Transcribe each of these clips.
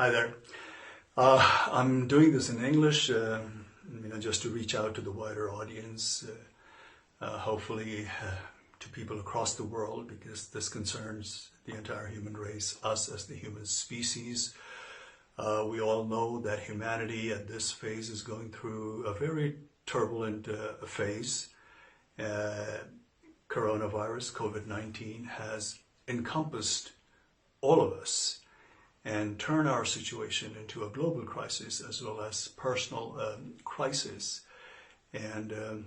Hi there. I'm doing this in English, just to reach out to the wider audience, hopefully to people across the world, because this concerns the entire human race, us as the human species. We all know that humanity at this phase is going through a very turbulent phase. Coronavirus, COVID-19, has encompassed all of us and turn our situation into a global crisis as well as personal crisis. And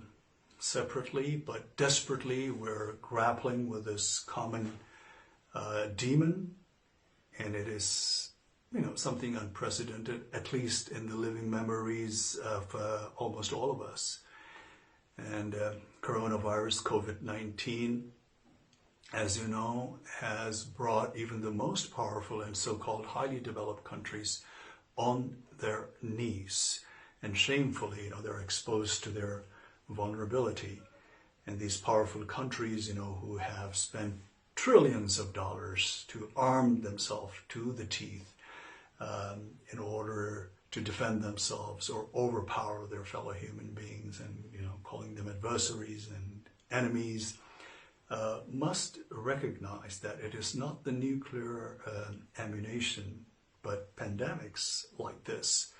separately but desperately, we're grappling with this common demon, and it is, something unprecedented, at least in the living memories of almost all of us. And coronavirus, COVID-19, as you know, has brought even the most powerful and so-called highly developed countries on their knees. And shamefully, they're exposed to their vulnerability. And these powerful countries, who have spent trillions of dollars to arm themselves to the teeth in order to defend themselves or overpower their fellow human beings, and, calling them adversaries and enemies, must recognize that it is not the nuclear ammunition, but pandemics like this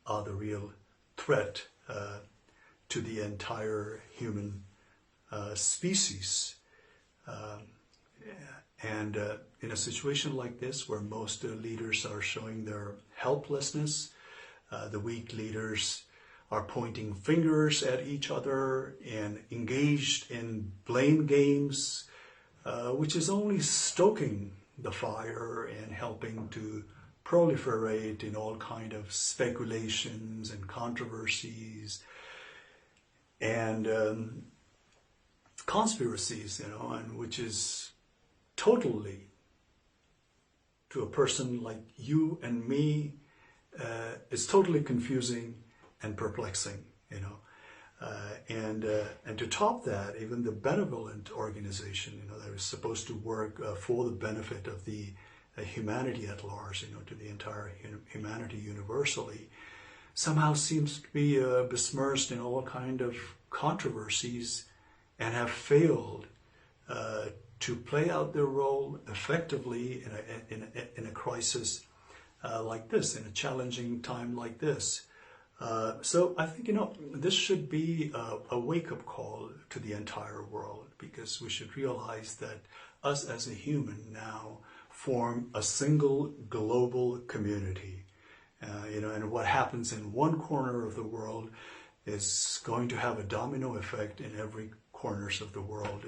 are the real threat to the entire human species. And in a situation like this, where most leaders are showing their helplessness, the weak leaders are pointing fingers at each other and engaged in blame games, which is only stoking the fire and helping to proliferate in all kind of speculations and controversies and conspiracies, and which is totally, to a person like you and me, is totally confusing and perplexing, and to top that, even the benevolent organization, that is supposed to work for the benefit of the humanity at large, to the entire humanity universally, somehow seems to be besmirched in all kind of controversies and have failed to play out their role effectively in a crisis like this, in a challenging time like this. So I think, this should be a wake-up call to the entire world, because we should realize that us as a human now form a single global community. And what happens in one corner of the world is going to have a domino effect in every corners of the world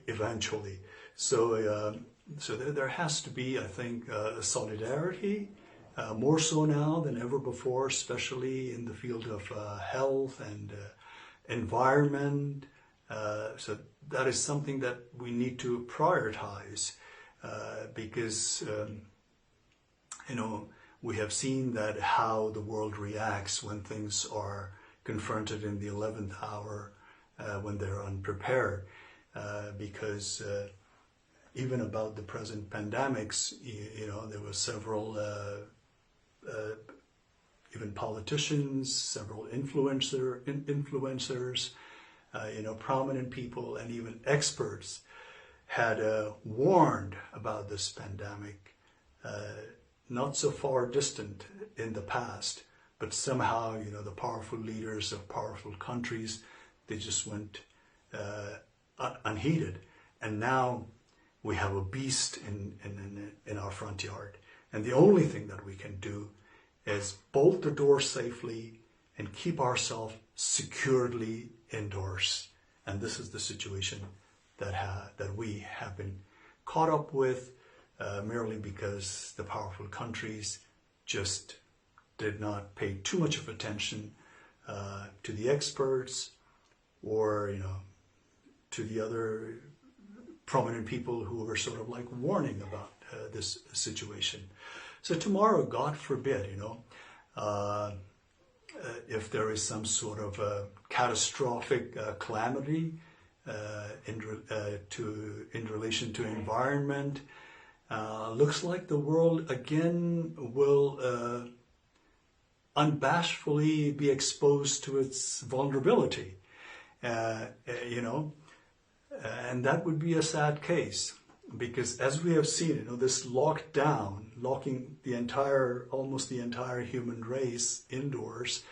eventually. So there has to be, I think, a solidarity, more so now than ever before, especially in the field of health and environment. So that is something that we need to prioritize, because, we have seen that how the world reacts when things are confronted in the 11th hour, when they're unprepared, because even about the present pandemics, there were several even politicians, several influencers, prominent people, and even experts had warned about this pandemic, not so far distant in the past, but somehow, the powerful leaders of powerful countries, they just went unheeded. And now we have a beast in our front yard. And the only thing that we can do is bolt the door safely and keep ourselves securely indoors. And this is the situation that we have been caught up with, merely because the powerful countries just did not pay too much of attention to the experts, or to the other prominent people who were sort of like warning about this situation. So tomorrow, God forbid, if there is some sort of catastrophic calamity in relation to environment, looks like the world again will unbashfully be exposed to its vulnerability, you know, and that would be a sad case, because as we have seen, you know, this lockdown, locking the entire, almost the entire human race indoors,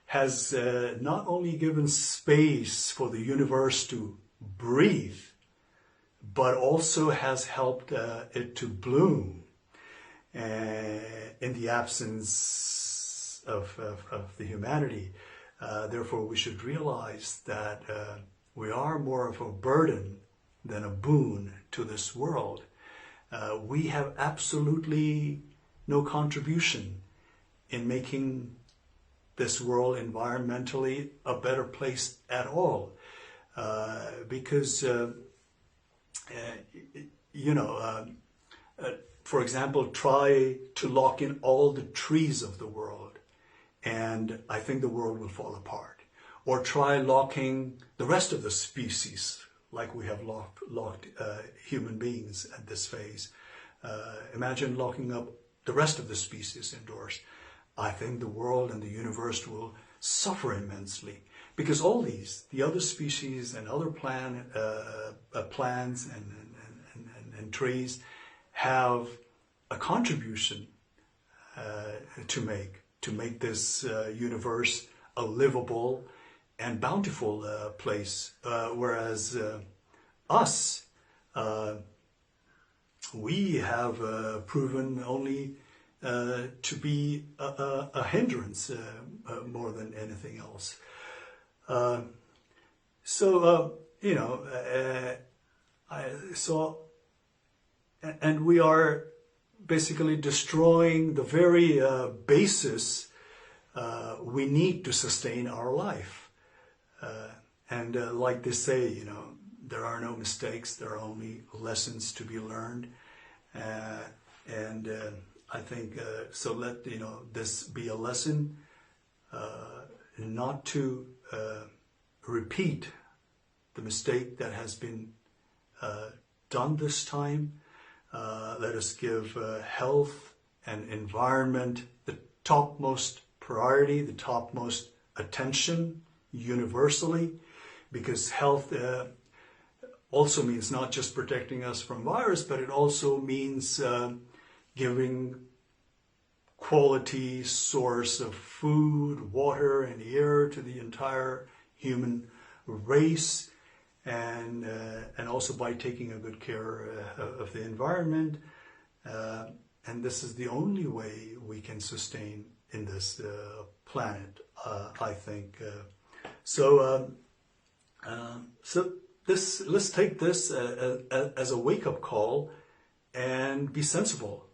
has not only given space for the universe to breathe, but also has helped it to bloom in the absence of the humanity. Therefore, we should realize that we are more of a burden than a boon to this world. We have absolutely no contribution in making this world environmentally a better place at all. Because, you know, for example, try to lock in all the trees of the world, and I think the world will fall apart. Or try locking the rest of the species, like we have locked human beings at this phase. Imagine locking up the rest of the species indoors. I think the world and the universe will suffer immensely, because all these, the other species and other plants and trees, have a contribution to make this universe a livable and bountiful place, whereas us, we have proven only to be a hindrance more than anything else. You know, and we are basically destroying the very basis we need to sustain our life. Like they say, you know, there are no mistakes, there are only lessons to be learned. I think, so let, you know, this be a lesson not to repeat the mistake that has been done this time. Let us give health and environment the topmost priority, the topmost attention universally, because health also means not just protecting us from virus, but it also means giving quality source of food, water, and air to the entire human race, and also by taking a good care of the environment. And this is the only way we can sustain in this planet, I think. So let's take this as a wake-up call and be sensible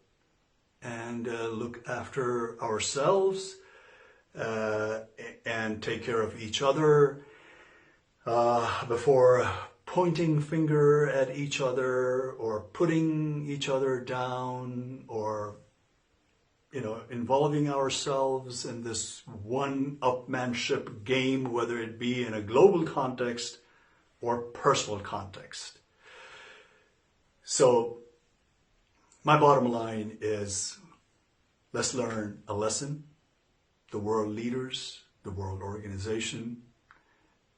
and look after ourselves and take care of each other before pointing finger at each other or putting each other down, or, you know, involving ourselves in this one-upmanship game, whether it be in a global context or personal context. So my bottom line is, let's learn a lesson. The world leaders, the world organization,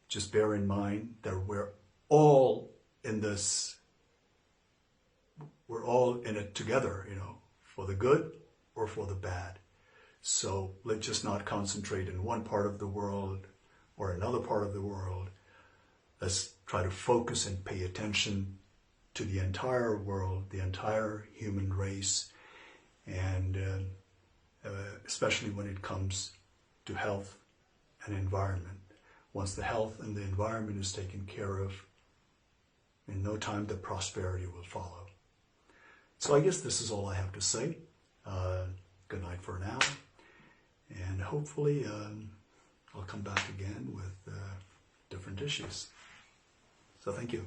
just bear in mind that we're all in this, we're all in it together, you know, for the good or for the bad. So let's just not concentrate in one part of the world or another part of the world. Let's try to focus and pay attention to the entire world, the entire human race, and especially when it comes to health and environment. Once the health and the environment is taken care of, in no time the prosperity will follow. So I guess this is all I have to say. Good night for now, and hopefully I'll come back again with different issues. So thank you.